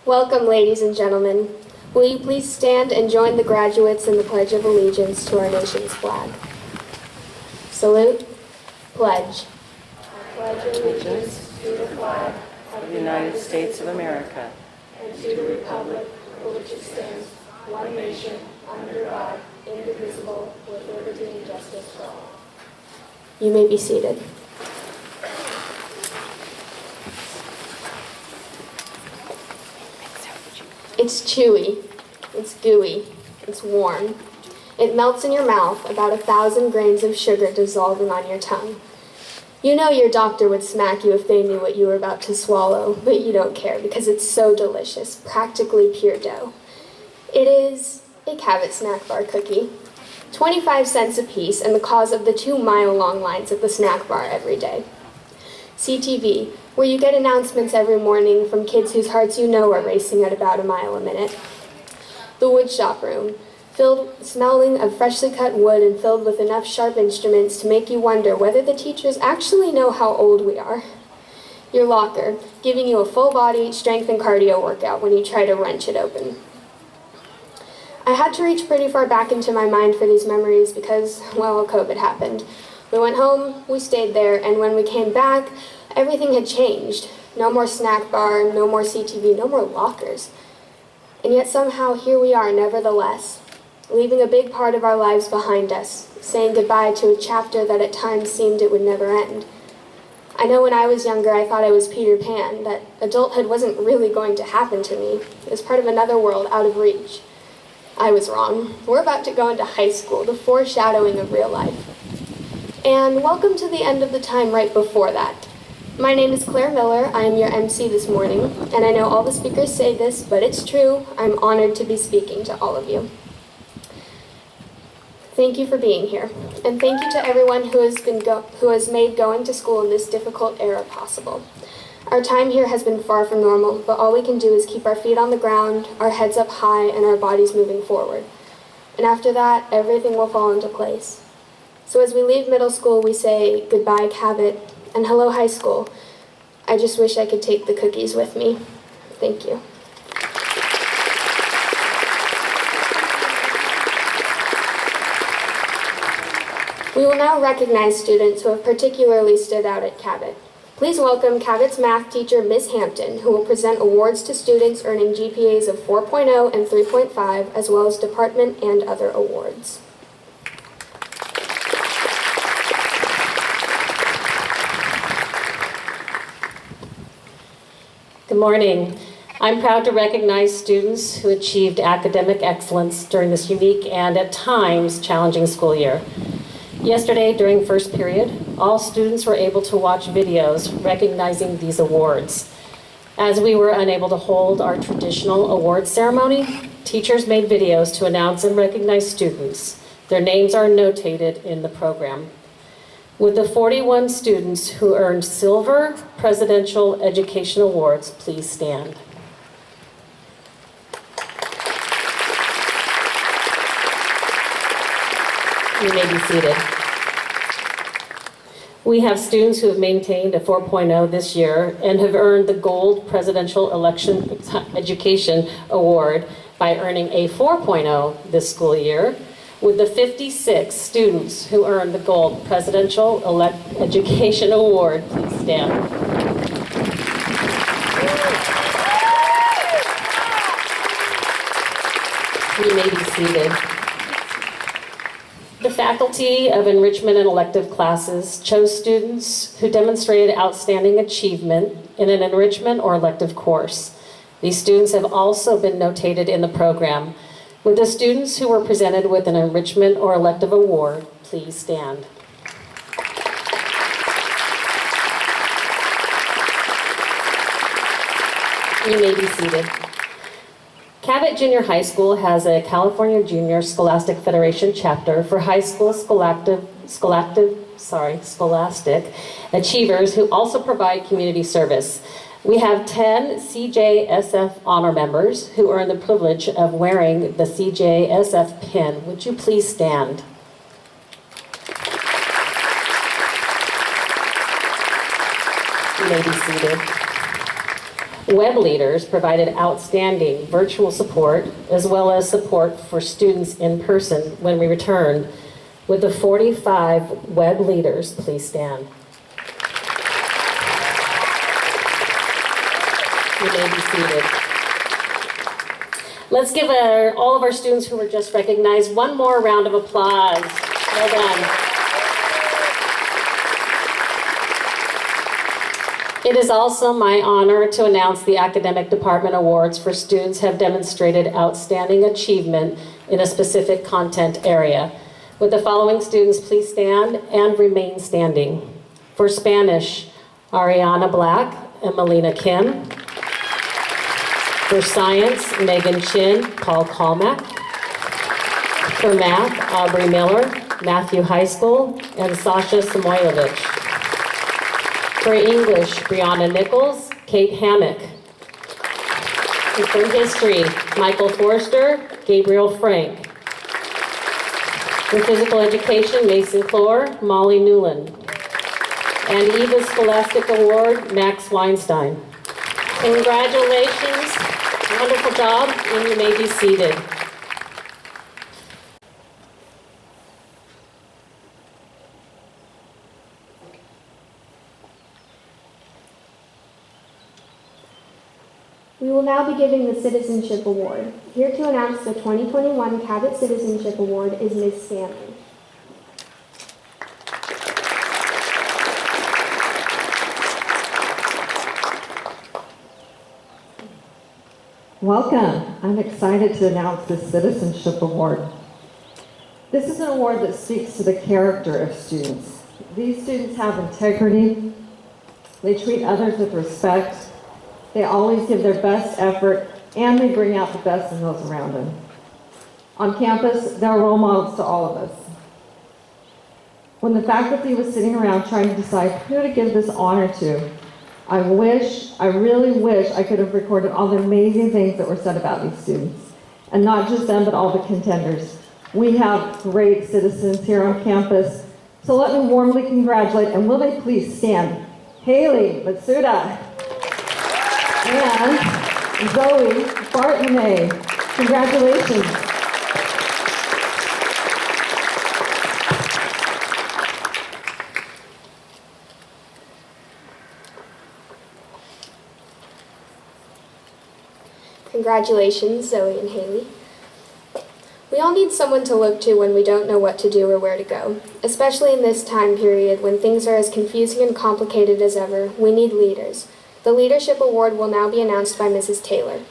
Welcome, ladies and gentlemen. Will you please stand and join the graduates in the Pledge of Allegiance to our nation's flag? Salute. Pledge. I pledge allegiance to the flag of the United States of America and to the republic for which it stands, one nation, under God, indivisible, with liberty and justice for all. You may be seated. It's chewy, it's gooey, it's warm. It melts in your mouth, about 1,000 grains of sugar dissolving on your tongue. You know your doctor would smack you if they knew what you were about to swallow, but you don't care because it's so delicious, practically pure dough. It is a Cavitt snack bar cookie, 25 cents a piece, and the cause of the 2-mile-long lines at the snack bar every day. CTV, where you get announcements every morning from kids whose hearts you know are racing at about a mile a minute. The woodshop room, smelling of freshly cut wood and filled with enough sharp instruments to make you wonder whether the teachers actually know how old we are. Your locker, giving you a full-body strength and cardio workout when you try to wrench it open. I had to reach pretty far back into my mind for these memories because, well, COVID happened. We went home, we stayed there, and when we came back, everything had changed. No more snack bar, no more CTV, no more lockers. And yet somehow here we are nevertheless, leaving a big part of our lives behind us, saying goodbye to a chapter that at times seemed it would never end. I know when I was younger I thought I was Peter Pan, that adulthood wasn't really going to happen to me. It was part of another world out of reach. I was wrong. We're about to go into high school, the foreshadowing of real life. And welcome to the end of the time right before that. My name is Claire Miller. I am your MC this morning, and I know all the speakers say this, but it's true. I'm honored to be speaking to all of you. Thank you for being here, and thank you to everyone who has made going to school in this difficult era possible. Our time here has been far from normal, but all we can do is keep our feet on the ground, our heads up high, and our bodies moving forward. And after that, everything will fall into place. So as we leave middle school, we say goodbye, Cavitt, and hello, high school. I just wish I could take the cookies with me. Thank you. We will now recognize students who have particularly stood out at Cavitt. Please welcome Cavitt's math teacher, Ms. Hampton, who will present awards to students earning GPAs of 4.0 and 3.5, as well as department and other awards. Good morning. I'm proud to recognize students who achieved academic excellence during this unique and at times challenging school year. Yesterday, during first period, all students were able to watch videos recognizing these awards. As we were unable to hold our traditional awards ceremony, teachers made videos to announce and recognize students. Their names are notated in the program. With the 41 students who earned Silver Presidential Education Awards, please stand. You may be seated. We have students who have maintained a 4.0 this year and have earned the Gold Presidential Education Award by earning a 4.0 this school year, with the 56 students who earned the Gold Presidential Education Award. Please stand. You may be seated. The faculty of enrichment and elective classes chose students who demonstrated outstanding achievement in an enrichment or elective course. These students have also been notated in the program. With the students who were presented with an enrichment or elective award, please stand. You may be seated. Cavitt Junior High School has a California Junior Scholastic Federation chapter for high school scholastic achievers who also provide community service. We have 10 CJSF honor members who earn the privilege of wearing the CJSF pin. Would you please stand? You may be seated. Web leaders provided outstanding virtual support as well as support for students in person when we returned. With the 45 web leaders, please stand. You may be seated. Let's give all of our students who were just recognized one more round of applause. Well done. It is also my honor to announce the Academic Department Awards for students who have demonstrated outstanding achievement in a specific content area. Would the following students please stand and remain standing? For Spanish, Ariana Black and Melina Kim. For Science, Megan Chin, Paul Kalmack. For Math, Aubrey Miller, Matthew High School, and Sasha Samoylovich. For English, Brianna Nichols, Kate Hammock. And for History, Michael Forster, Gabriel Frank. For Physical Education, Mason Clore, Molly Newland. And Eva Scholastic Award, Max Weinstein. Congratulations, wonderful job, and you may be seated. We will now be giving the Citizenship Award. Here to announce the 2021 Cavitt Citizenship Award is Ms. Stanley. Welcome. I'm excited to announce this Citizenship Award. This is an award that speaks to the character of students. These students have integrity. They treat others with respect. They always give their best effort, and they bring out the best in those around them. On campus, they're role models to all of us. When the faculty was sitting around trying to decide who to give this honor to, I really wish I could have recorded all the amazing things that were said about these students. And not just them, but all the contenders. We have great citizens here on campus. So let me warmly congratulate, and will they please stand, Haley Matsuda and Zoe Bartley. Congratulations. Congratulations, Zoe and Haley. We all need someone to look to when we don't know what to do or where to go. Especially in this time period when things are as confusing and complicated as ever, we need leaders. The Leadership Award will now be announced by Mrs. Taylor.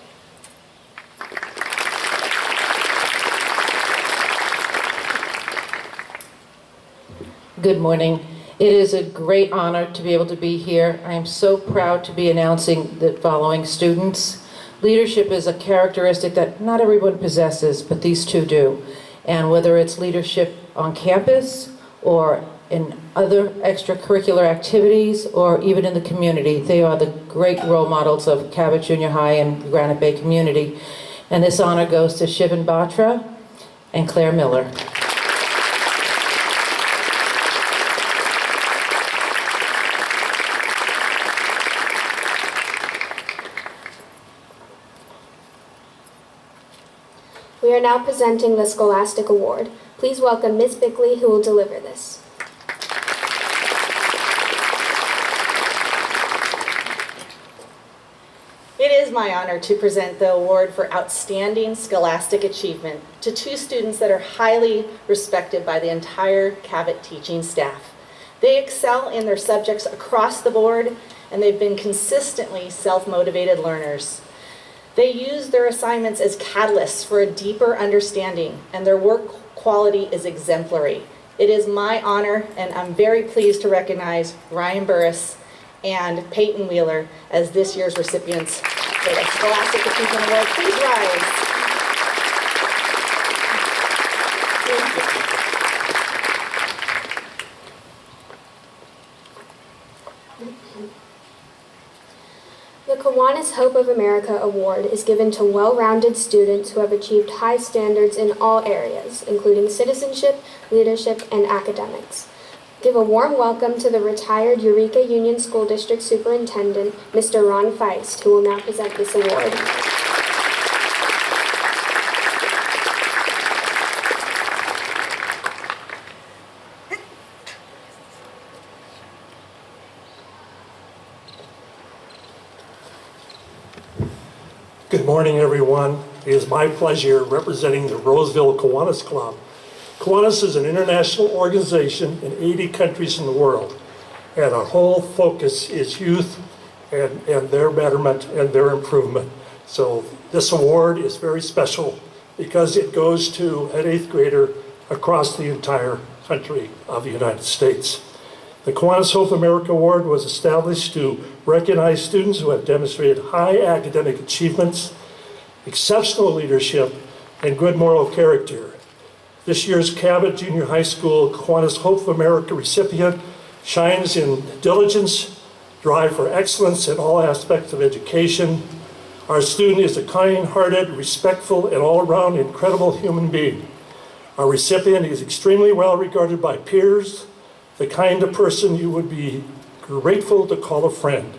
Good morning. It is a great honor to be able to be here. I am so proud to be announcing the following students. Leadership is a characteristic that not everyone possesses, but these two do. And whether it's leadership on campus or in other extracurricular activities or even in the community, they are the great role models of Cavitt Junior High and the Granite Bay community. And this honor goes to Shivan Batra and Claire Miller. We are now presenting the Scholastic Award. Please welcome Ms. Bickley, who will deliver this. It is my honor to present the award for Outstanding Scholastic Achievement to two students that are highly respected by the entire Cavitt teaching staff. They excel in their subjects across the board, and they've been consistently self-motivated learners. They use their assignments as catalysts for a deeper understanding, and their work quality is exemplary. It is my honor, and I'm very pleased to recognize Ryan Burris and Peyton Wheeler as this year's recipients for the Scholastic Achievement Award. Please rise. Thank you. The Kiwanis Hope of America Award is given to well-rounded students who have achieved high standards in all areas, including citizenship, leadership, and academics. Give a warm welcome to the retired Eureka Union School District Superintendent, Mr. Ron Feist, who will now present this award. Good morning, everyone. It is my pleasure representing the Roseville Kiwanis Club. Kiwanis is an international organization in 80 countries in the world, and our whole focus is youth and their betterment and their improvement. So this award is very special because it goes to an 8th grader across the entire country of the United States. The Kiwanis Hope America Award was established to recognize students who have demonstrated high academic achievements, exceptional leadership, and good moral character. This year's Cavitt Junior High School Kiwanis Hope of America recipient shines in diligence, drive for excellence in all aspects of education. Our student is a kind-hearted, respectful, and all-around incredible human being. Our recipient is extremely well regarded by peers, the kind of person you would be grateful to call a friend.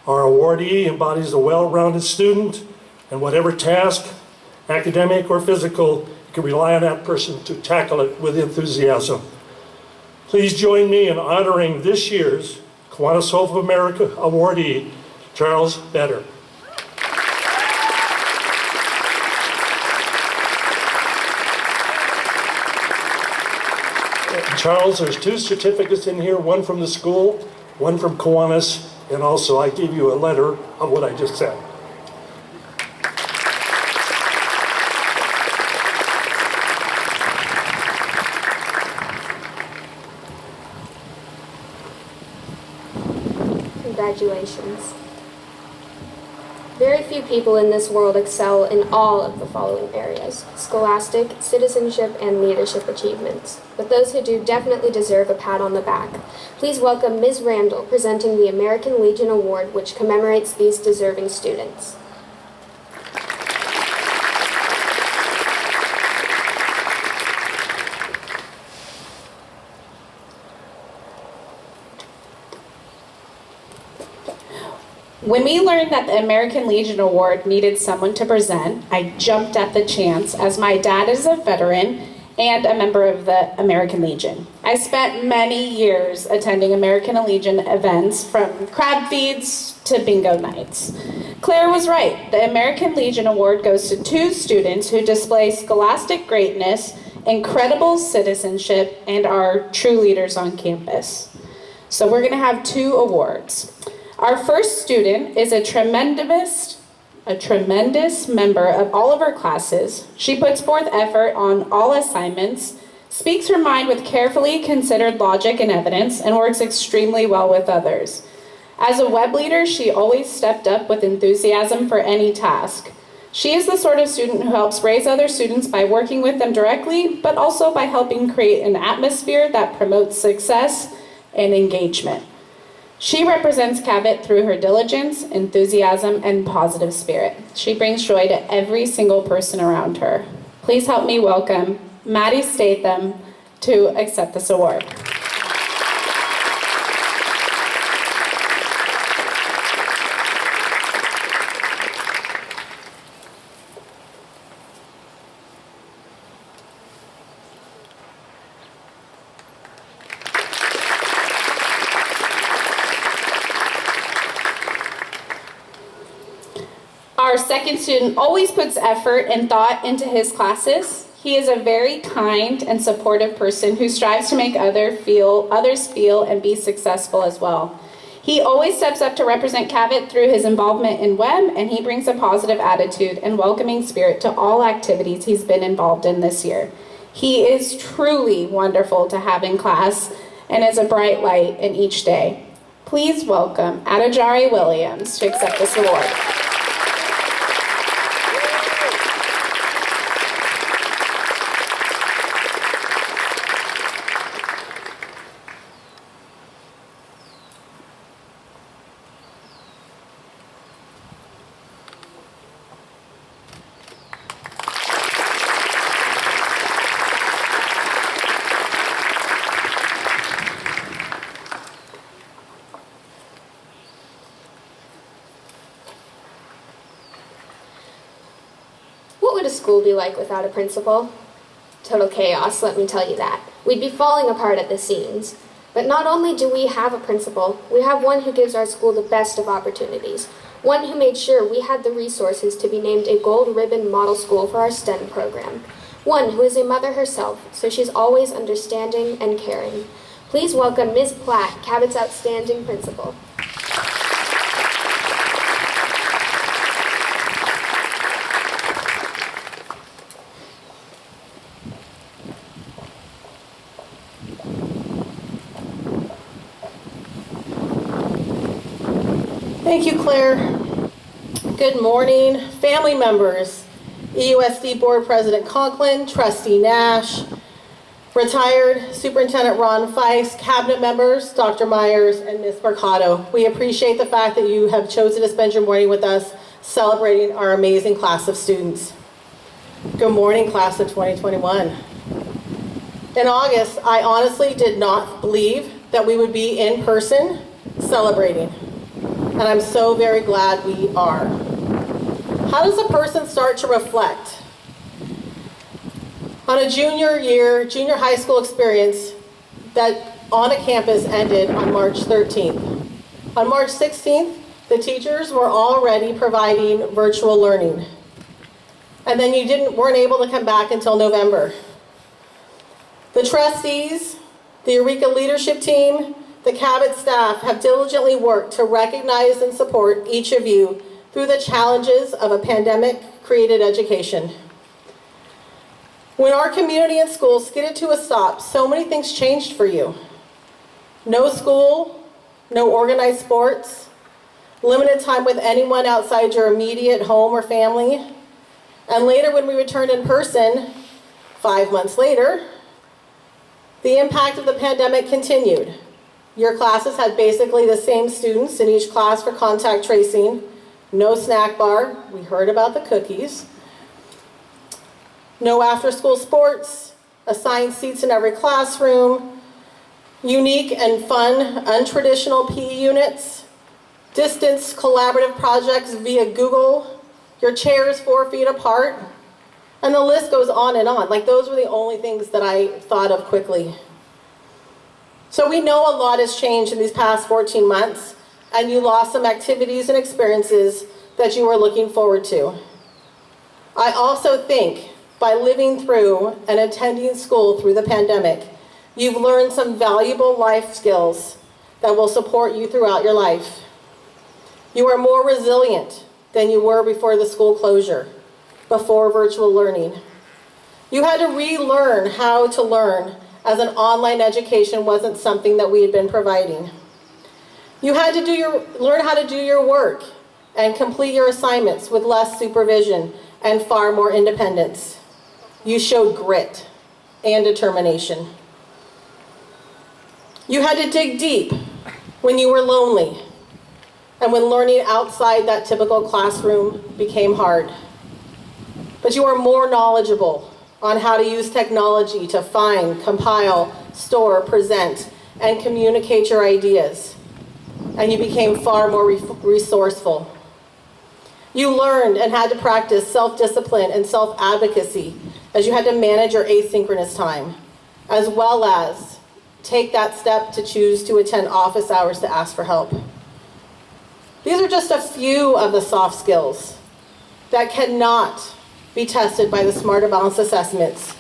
Our awardee embodies a well-rounded student, and whatever task, academic or physical, you can rely on that person to tackle it with enthusiasm. Please join me in honoring this year's Kiwanis Hope of America awardee, Charles Better. Charles, there's 2 certificates in here, one from the school, one from Kiwanis, and also I gave you a letter of what I just said. Congratulations. Very few people in this world excel in all of the following areas: scholastic, citizenship, and leadership achievements. But those who do definitely deserve a pat on the back. Please welcome Ms. Randall, presenting the American Legion Award, which commemorates these deserving students. When we learned that the American Legion Award needed someone to present, I jumped at the chance, as my dad is a veteran and a member of the American Legion. I spent many years attending American Legion events, from crab feeds to bingo nights. Claire was right. The American Legion Award goes to 2 students who display scholastic greatness, incredible citizenship, and are true leaders on campus. So we're going to have 2 awards. Our first student is a tremendous member of all of her classes. She puts forth effort on all assignments, speaks her mind with carefully considered logic and evidence, and works extremely well with others. As a web leader, she always stepped up with enthusiasm for any task. She is the sort of student who helps raise other students by working with them directly, but also by helping create an atmosphere that promotes success and engagement. She represents Cavitt through her diligence, enthusiasm, and positive spirit. She brings joy to every single person around her. Please help me welcome Maddie Statham to accept this award. Our second student always puts effort and thought into his classes. He is a very kind and supportive person who strives to make others feel and be successful as well. He always steps up to represent Cavitt through his involvement in web, and he brings a positive attitude and welcoming spirit to all activities he's been involved in this year. He is truly wonderful to have in class and is a bright light in each day. Please welcome Adajari Williams to accept this award. be like without a principal? Total chaos, let me tell you that. We'd be falling apart at the seams. But not only do we have a principal, we have one who gives our school the best of opportunities. One who made sure we had the resources to be named a gold ribbon model school for our STEM program. One who is a mother herself, so she's always understanding and caring. Please welcome Ms. Platt, Cavitt's outstanding principal. Thank you, Claire. Good morning, family members, EUSD Board President Conklin, Trustee Nash, retired Superintendent Ron Feist, cabinet members, Dr. Myers, and Ms. Mercado. We appreciate the fact that you have chosen to spend your morning with us celebrating our amazing class of students. Good morning, class of 2021. In August, I honestly did not believe that we would be in person celebrating. And I'm so very glad we are. How does a person start to reflect on a junior high school experience that on a campus ended on March 13th? On March 16th, the teachers were already providing virtual learning. And then you weren't able to come back until November. The trustees, the Eureka leadership team, the Cavitt staff have diligently worked to recognize and support each of you through the challenges of a pandemic-created education. When our community and schools skidded to a stop, so many things changed for you. No school, no organized sports, limited time with anyone outside your immediate home or family. And later when we returned in person, 5 months later, the impact of the pandemic continued. Your classes had basically the same students in each class for contact tracing, no snack bar, we heard about the cookies, no after-school sports, assigned seats in every classroom, unique and fun, untraditional PE units, distance collaborative projects via Google, your chairs 4 feet apart, and the list goes on and on. Like, those were the only things that I thought of quickly. So we know a lot has changed in these past 14 months, and you lost some activities and experiences that you were looking forward to. I also think by living through and attending school through the pandemic, you've learned some valuable life skills that will support you throughout your life. You are more resilient than you were before the school closure, before virtual learning. You had to relearn how to learn, as an online education wasn't something that we had been providing. You had to learn how to do your work and complete your assignments with less supervision and far more independence. You showed grit and determination. You had to dig deep when you were lonely and when learning outside that typical classroom became hard. But you are more knowledgeable on how to use technology to find, compile, store, present, and communicate your ideas. And you became far more resourceful. You learned and had to practice self-discipline and self-advocacy as you had to manage your asynchronous time, as well as take that step to choose to attend office hours to ask for help. These are just a few of the soft skills that cannot be tested by the Smarter Balanced assessments,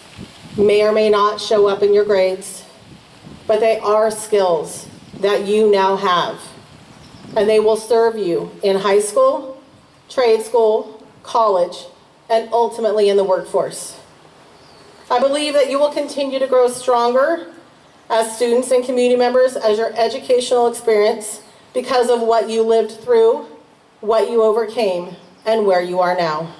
may or may not show up in your grades, but they are skills that you now have, and they will serve you in high school, trade school, college, and ultimately in the workforce. I believe that you will continue to grow stronger as students and community members as your educational experience because of what you lived through, what you overcame, and where you are now.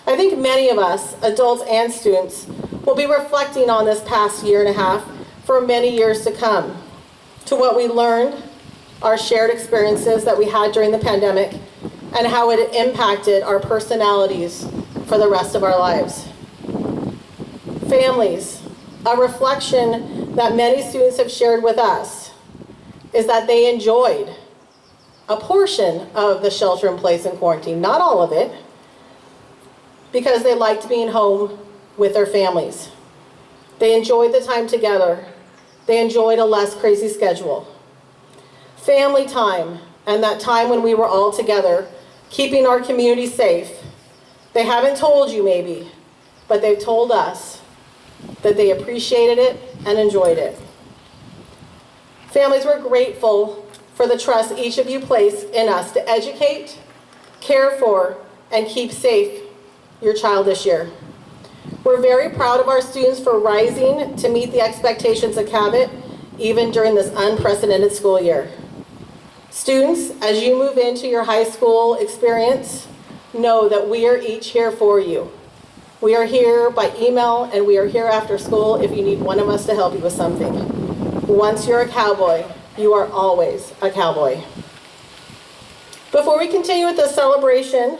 I think many of us, adults and students, will be reflecting on this past year and a half for many years to come, to what we learned, our shared experiences that we had during the pandemic, and how it impacted our personalities for the rest of our lives. Families, a reflection that many students have shared with us is that they enjoyed a portion of the shelter in place and quarantine, not all of it, because they liked being home with their families. They enjoyed the time together. They enjoyed a less crazy schedule. Family time, and that time when we were all together, keeping our community safe. They haven't told you maybe, but they've told us that they appreciated it and enjoyed it. Families were grateful for the trust each of you placed in us to educate, care for, and keep safe your child this year. We're very proud of our students for rising to meet the expectations of Cavitt, even during this unprecedented school year. Students, as you move into your high school experience, know that we are each here for you. We are here by email, and we are here after school if you need one of us to help you with something. Once you're a cowboy, you are always a cowboy. Before we continue with the celebration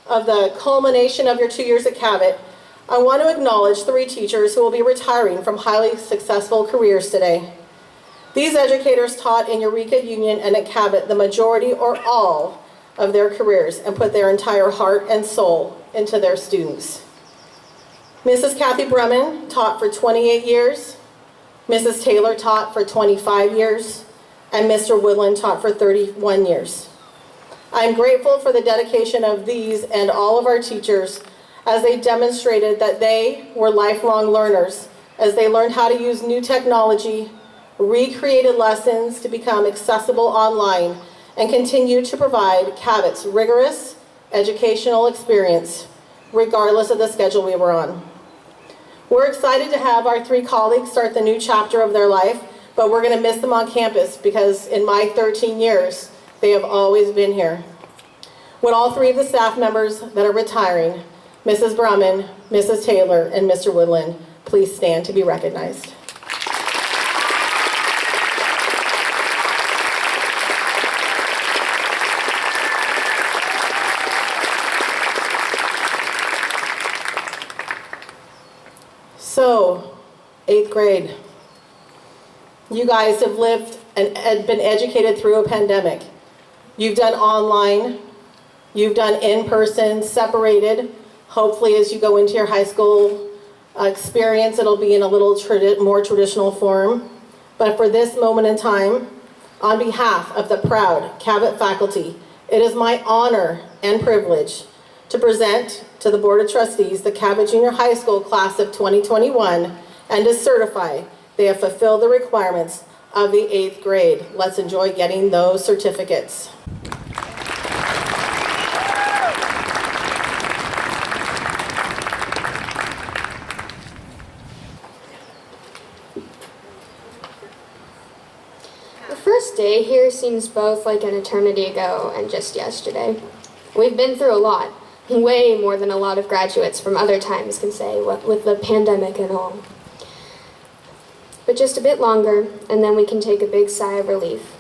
of the culmination of your 2 years at Cavitt, I want to acknowledge 3 teachers who will be retiring from highly successful careers today. These educators taught in Eureka Union and at Cavitt the majority or all of their careers and put their entire heart and soul into their students. Mrs. Kathy Bremen taught for 28 years, Mrs. Taylor taught for 25 years, and Mr. Woodland taught for 31 years. I'm grateful for the dedication of these and all of our teachers as they demonstrated that they were lifelong learners as they learned how to use new technology, recreated lessons to become accessible online, and continue to provide Cavitt's rigorous educational experience, regardless of the schedule we were on. We're excited to have our 3 colleagues start the new chapter of their life, but we're going to miss them on campus because in my 13 years, they have always been here. Would all 3 of the staff members that are retiring, Mrs. Brumman, Mrs. Taylor, and Mr. Woodland, please stand to be recognized. So, 8th grade. You guys have lived and been educated through a pandemic. You've done online, you've done in-person, separated. Hopefully as you go into your high school experience, it'll be in a little more traditional form. But for this moment in time, on behalf of the proud Cavitt faculty, it is my honor and privilege to present to the Board of Trustees the Cavitt Junior High School class of 2021 and to certify they have fulfilled the requirements of the 8th grade. Let's enjoy getting those certificates. The first day here seems both like an eternity ago and just yesterday. We've been through a lot, way more than a lot of graduates from other times can say, with the pandemic and all. But just a bit longer, and then we can take a big sigh of relief,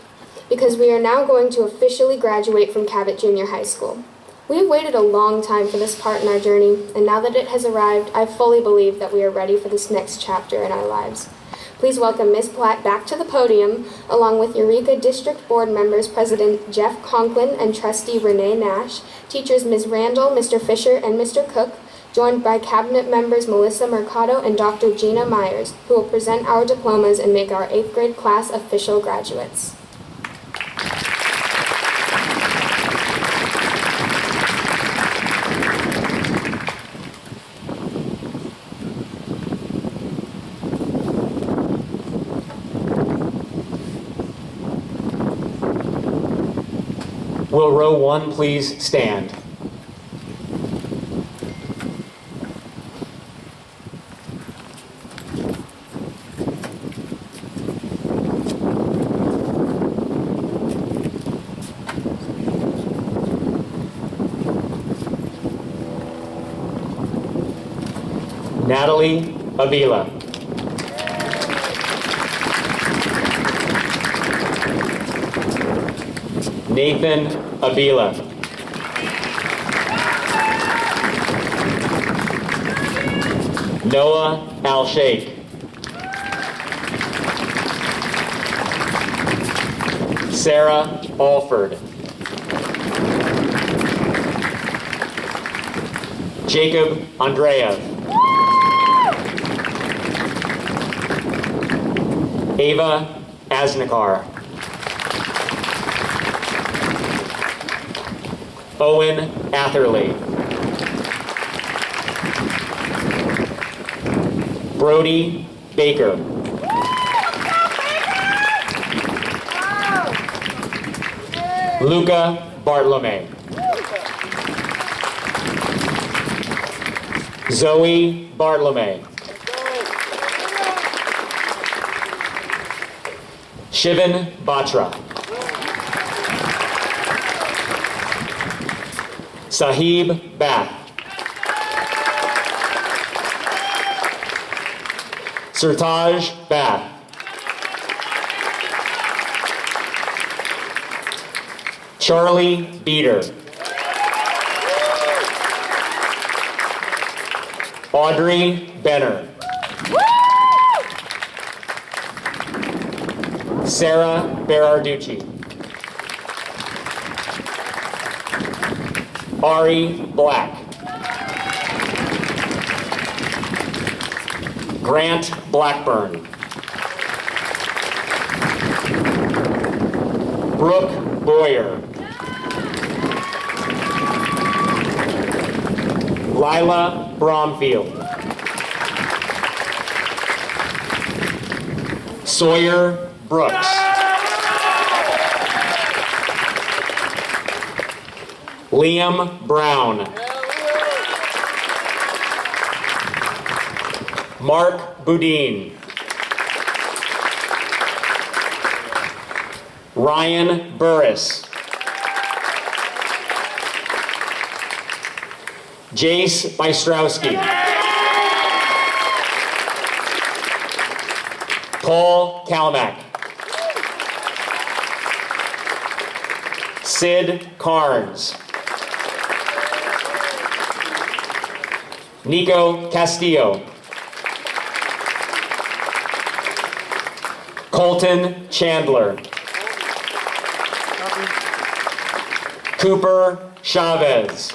because we are now going to officially graduate from Cavitt Junior High School. We have waited a long time for this part in our journey, and now that it has arrived, I fully believe that we are ready for this next chapter in our lives. Please welcome Ms. Platt back to the podium, along with Eureka District Board members President Jeff Conklin and Trustee Renee Nash, teachers Ms. Randall, Mr. Fisher, and Mr. Cook, joined by Cabinet members Melissa Mercado and Dr. Gina Myers, who will present our diplomas and make our 8th grade class official graduates. Will row 1 please stand? Natalie Avila. Nathan Avila. Noah Al-Sheikh. Sarah Alford. Jacob Andreev. Ava Asnikar. Owen Atherley. Brody Baker. Luca Bartlome. Zoe Bartlome. Shivan Batra. Sahib Bath. Surtaj Bath. Charlie Beater. Audrey Benner. Sarah Berarducci. Ari Black. Grant Blackburn. Brooke Boyer. Lila Bromfield. Sawyer Brooks. Liam Brown. Mark Boudin. Ryan Burris. Jace Bystrowski. Paul Kalmack. Sid Carnes. Nico Castillo. Colton Chandler. Cooper Chavez.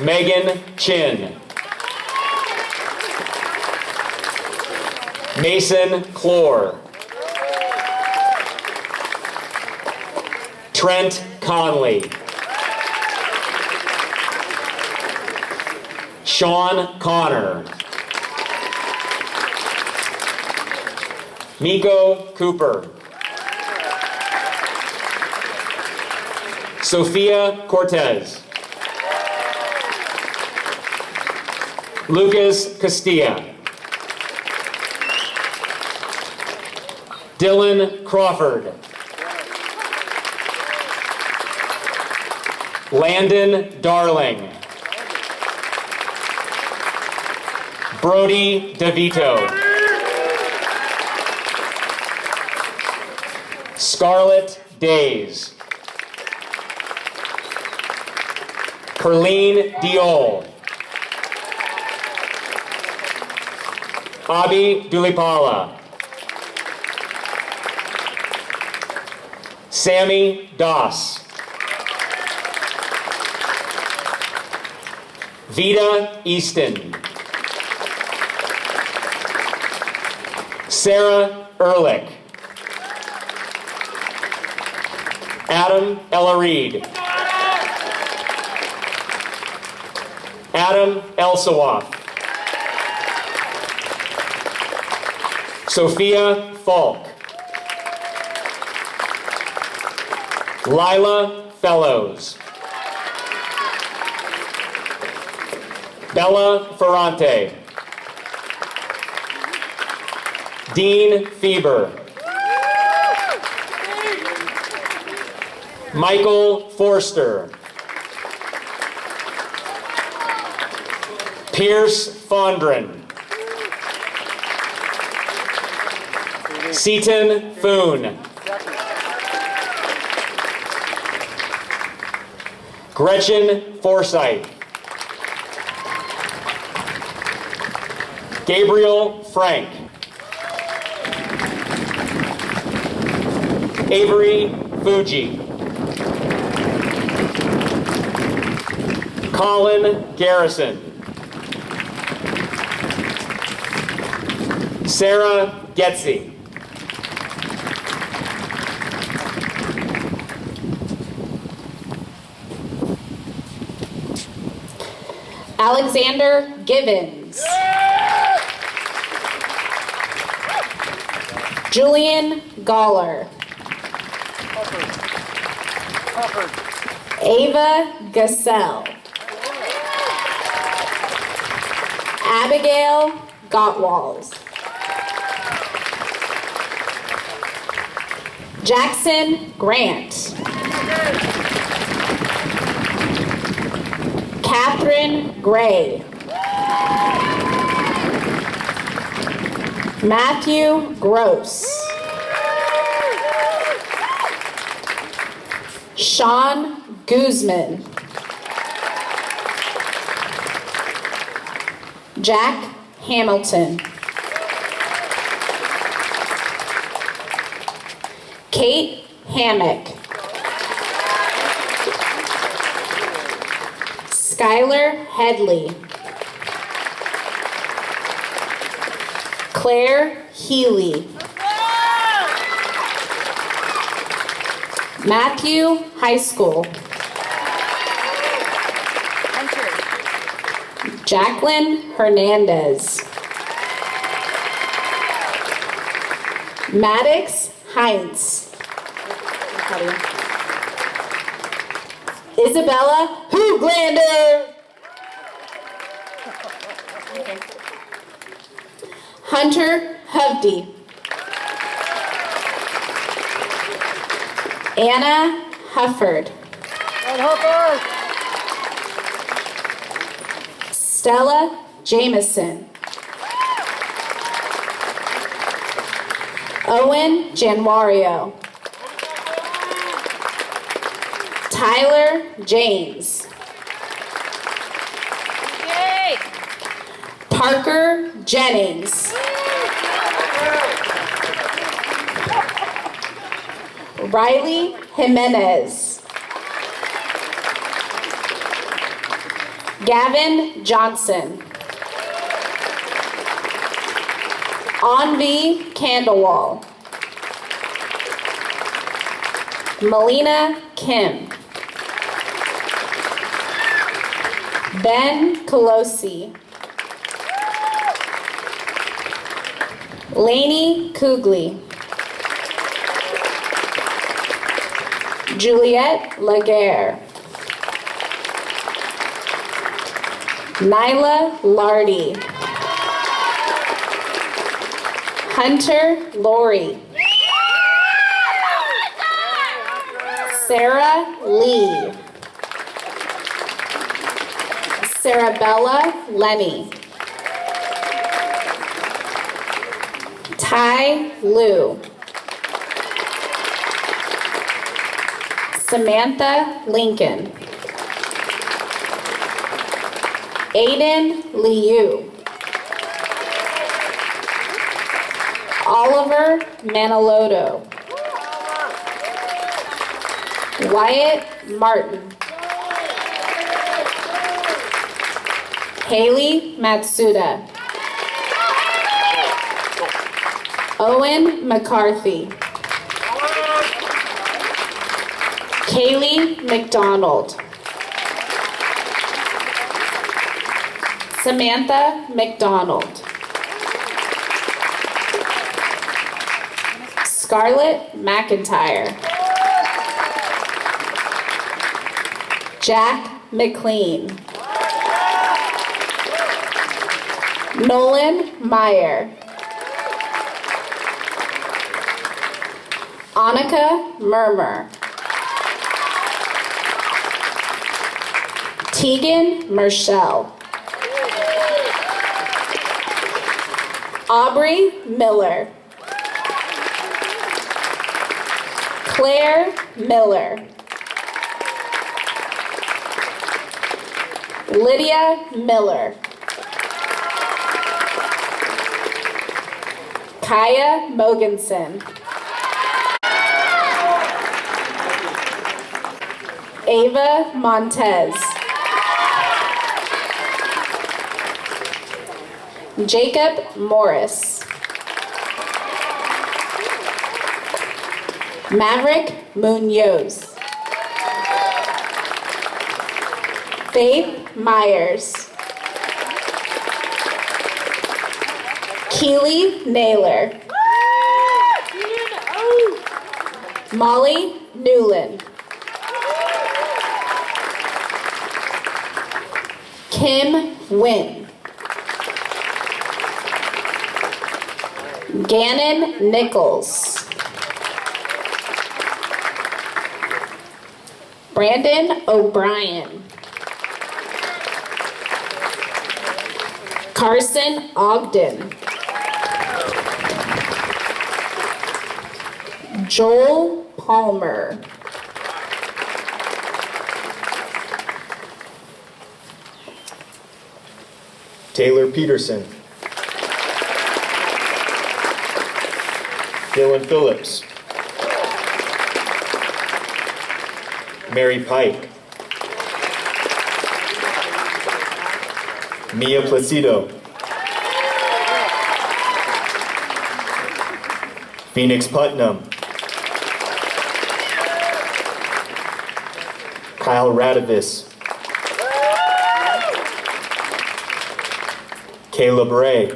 Megan Chin. Mason Clore. Trent Conley. Sean Connor. Miko Cooper. Sophia Cortez. Lucas Castilla. Dylan Crawford. Landon Darling. Brody DeVito. Scarlett Days. Perlene Diol. Abi Dulipala. Sammy Doss. Vita Easton. Sarah Ehrlich. Adam Elareed. Adam Elsawaf. Sophia Falk. Lila Fellows. Bella Ferrante. Dean Fieber. Michael Forster. Pierce Fondren. Seaton Foon. Gretchen Forsythe. Gabriel Frank. Avery Fuji. Colin Garrison. Sarah Getzy. Alexander Givens. Julian Galler. Ava Gassell. Abigail Gottwalls. Jackson Grant. Catherine Gray. Matthew Gross. Sean Guzman. Jack Hamilton. Kate Hammock. Skylar Headley. Claire Healy. Matthew High School. Jacqueline Hernandez. Maddox Heinz. Isabella Hooglander. Hunter Hovde. Anna Hufford. Stella Jameson. Owen Januario. Tyler James. Parker Jennings. Riley Jimenez. Gavin Johnson. Anvi Candlewall. Melina Kim. Ben Colosi. Lainey Kugli. Juliette Laguerre. Nyla Lardy. Hunter Laurie. Sarah Lee. Sarabella Lenny. Ty Liu. Samantha Lincoln. Aiden Liu. Oliver Manaloto. Wyatt Martin. Haley Matsuda. Owen McCarthy. Kaylee McDonald. Samantha McDonald. Scarlett McIntyre. Jack McLean. Nolan Meyer. Annika Murmur. Tegan Mershell. Aubrey Miller. Claire Miller. Lydia Miller. Kaya Mogensen. Ava Montez. Jacob Morris. Maverick Munoz. Faith Myers. Keely Naylor. Molly Newland. Kim Wynn. Gannon Nichols. Brandon O'Brien. Carson Ogden. Joel Palmer. Taylor Peterson. Dylan Phillips. Mary Pike. Mia Placido. Phoenix Putnam. Kyle Radavis. Caleb Ray.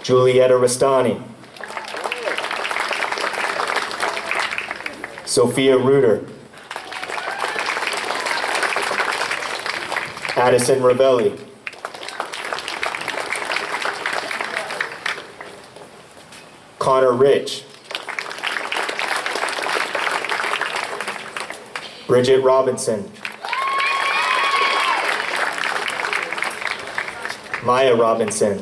Julietta Rastani. Sophia Reuter. Addison Ravelli. Connor Rich. Bridget Robinson. Maya Robinson.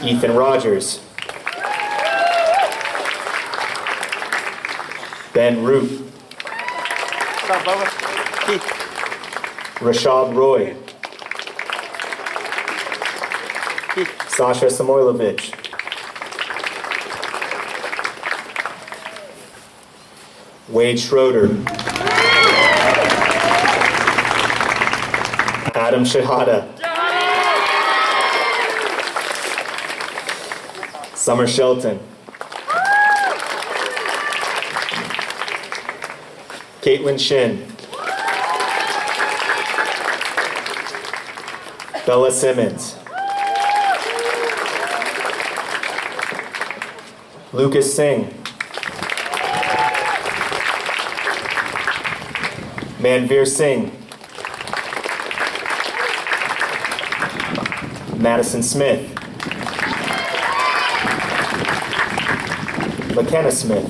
Ethan Rogers. Ben Root. Rashad Roy. Sasha Samoilovich. Wade Schroeder. Adam Shahada. Summer Shelton. Caitlin Shin. Bella Simmons. Lucas Singh. Manveer Singh. Madison Smith. McKenna Smith.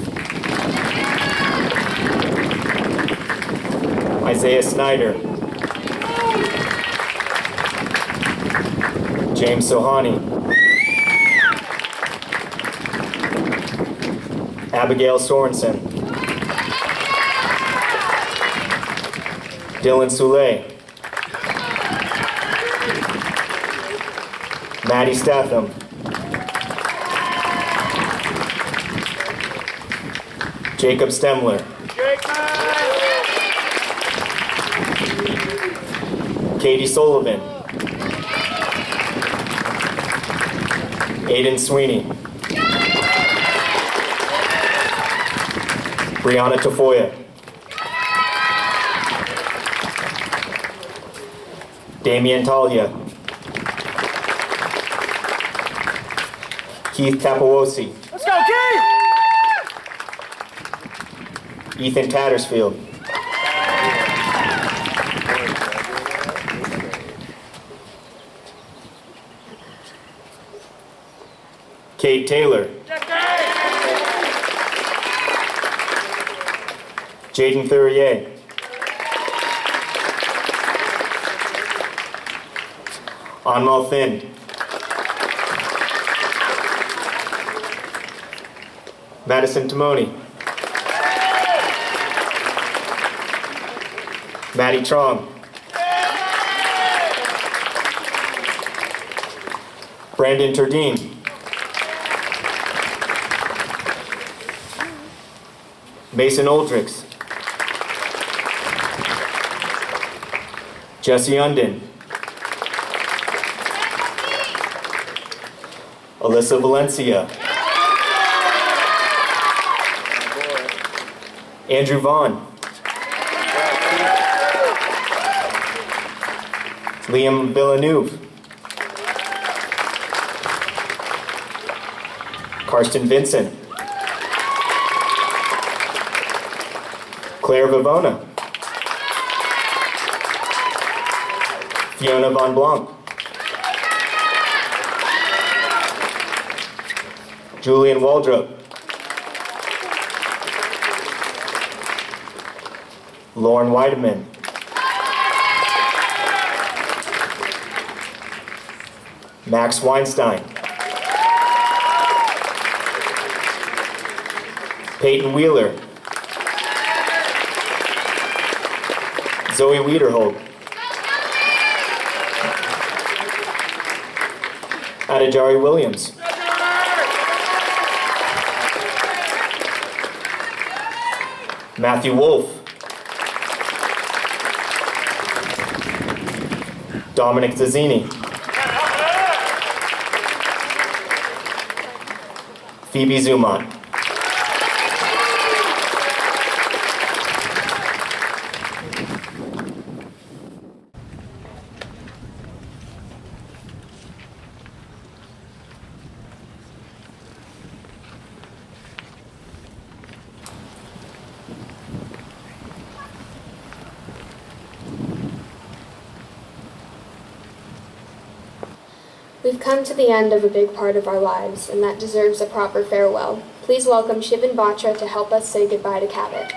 Isaiah Snyder. James Sohani. Abigail Sorensen. Dylan Soule. Maddie Statham. Jacob Stemler. Katie Sullivan. Aiden Sweeney. Brianna Tafoya. Damian Talia. Keith Capawosi. Let's go, Keith! Ethan Tattersfield. Kate Taylor. Jaden Thurier. Anmal Finn. Madison Timoni. Maddie Trong. Brandon Turdine. Mason Oldricks. Jesse Undin. Alyssa Valencia. Andrew Vaughn. Liam Villeneuve. Karsten Vincent. Claire Vivona. Fiona Von Blanc. Julian Waldrop. Lauren Weideman. Max Weinstein. Peyton Wheeler. Zoe Wiederhold. Adajari Williams. Matthew Wolf. Dominic Zazzini. Phoebe Zuman. We've come to the end of a big part of our lives, and that deserves a proper farewell. Please welcome Shivan Batra to help us say goodbye to Cavitt.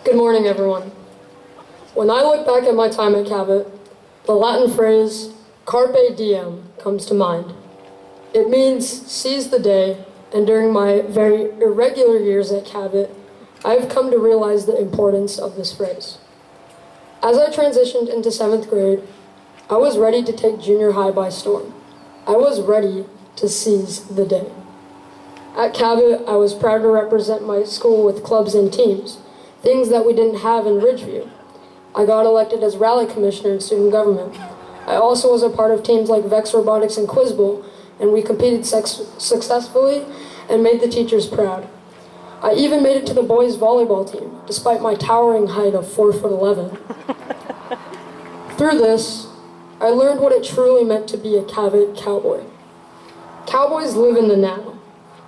Good morning, everyone. When I look back at my time at Cavitt, the Latin phrase carpe diem comes to mind. It means seize the day, and during my very irregular years at Cavitt, I've come to realize the importance of this phrase. As I transitioned into 7th grade, I was ready to take junior high by storm. I was ready to seize the day. At Cavitt, I was proud to represent my school with clubs and teams, things that we didn't have in Ridgeview. I got elected as rally commissioner in student government. I also was a part of teams like Vex Robotics and Quiz Bowl, and we competed successfully and made the teachers proud. I even made it to the boys volleyball team, despite my towering height of 4'11". Through this, I learned what it truly meant to be a Cavitt cowboy. Cowboys live in the now.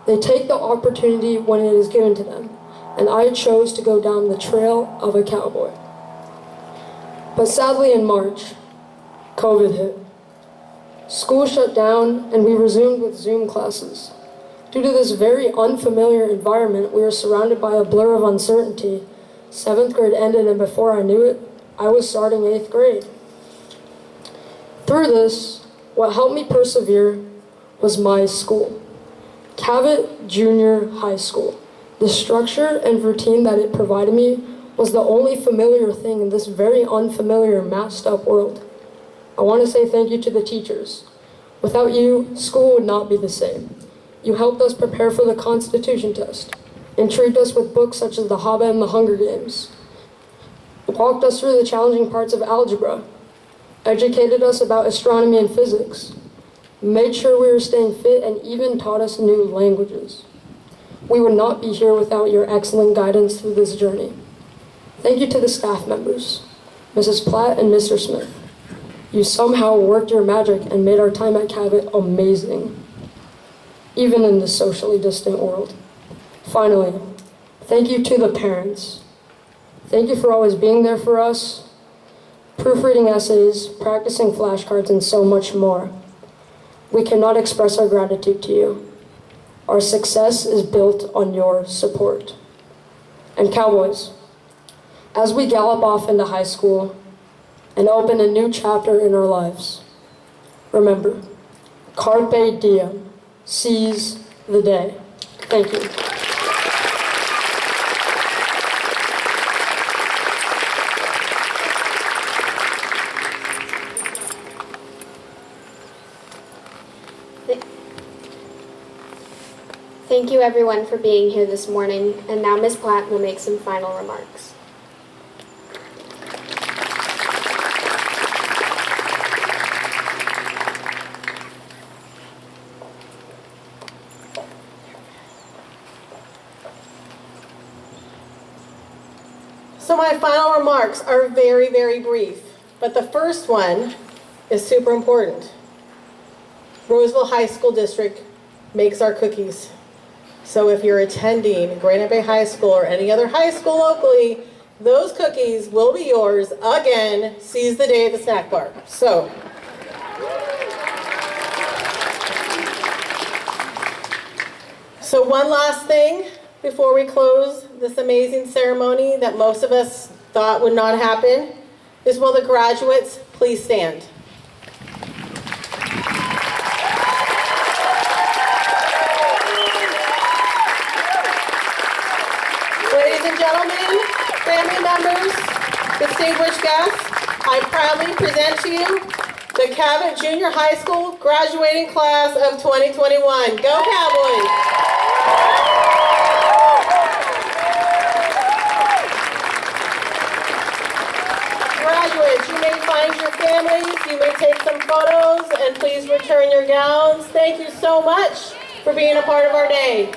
They take the opportunity when it is given to them, and I chose to go down the trail of a cowboy. But sadly in March, COVID hit. School shut down and we resumed with Zoom classes. Due to this very unfamiliar environment, we were surrounded by a blur of uncertainty. 7th grade ended, and before I knew it, I was starting 8th grade. Through this, what helped me persevere was my school, Cavitt Junior High School. The structure and routine that it provided me was the only familiar thing in this very unfamiliar, masked up world. I want to say thank you to the teachers. Without you, school would not be the same. You helped us prepare for the Constitution test, intrigued us with books such as The Hobbit and The Hunger Games, walked us through the challenging parts of algebra, educated us about astronomy and physics, made sure we were staying fit, and even taught us new languages. We would not be here without your excellent guidance through this journey. Thank you to the staff members, Mrs. Platt and Mr. Smith. You somehow worked your magic and made our time at Cavitt amazing, even in this socially distant world. Finally, thank you to the parents. Thank you for always being there for us, proofreading essays, practicing flashcards, and so much more. We cannot express our gratitude to you. Our success is built on your support. And Cowboys, as we gallop off into high school and open a new chapter in our lives, remember, carpe diem, seize the day. Thank you. Thank you everyone for being here this morning, and now Ms. Platt will make some final remarks. So my final remarks are very, very brief, but the first one is super important. Roseville High School District makes our cookies. So if you're attending Granite Bay High School or any other high school locally, those cookies will be yours again. Seize the day at the snack bar. So one last thing before we close this amazing ceremony that most of us thought would not happen is, will the graduates please stand? Ladies and gentlemen, family members, distinguished guests, I proudly present to you the Cavitt Junior High School graduating class of 2021. Go Cowboys! Graduates, you may find your families, you may take some photos, and please return your gowns. Thank you so much for being a part of our day.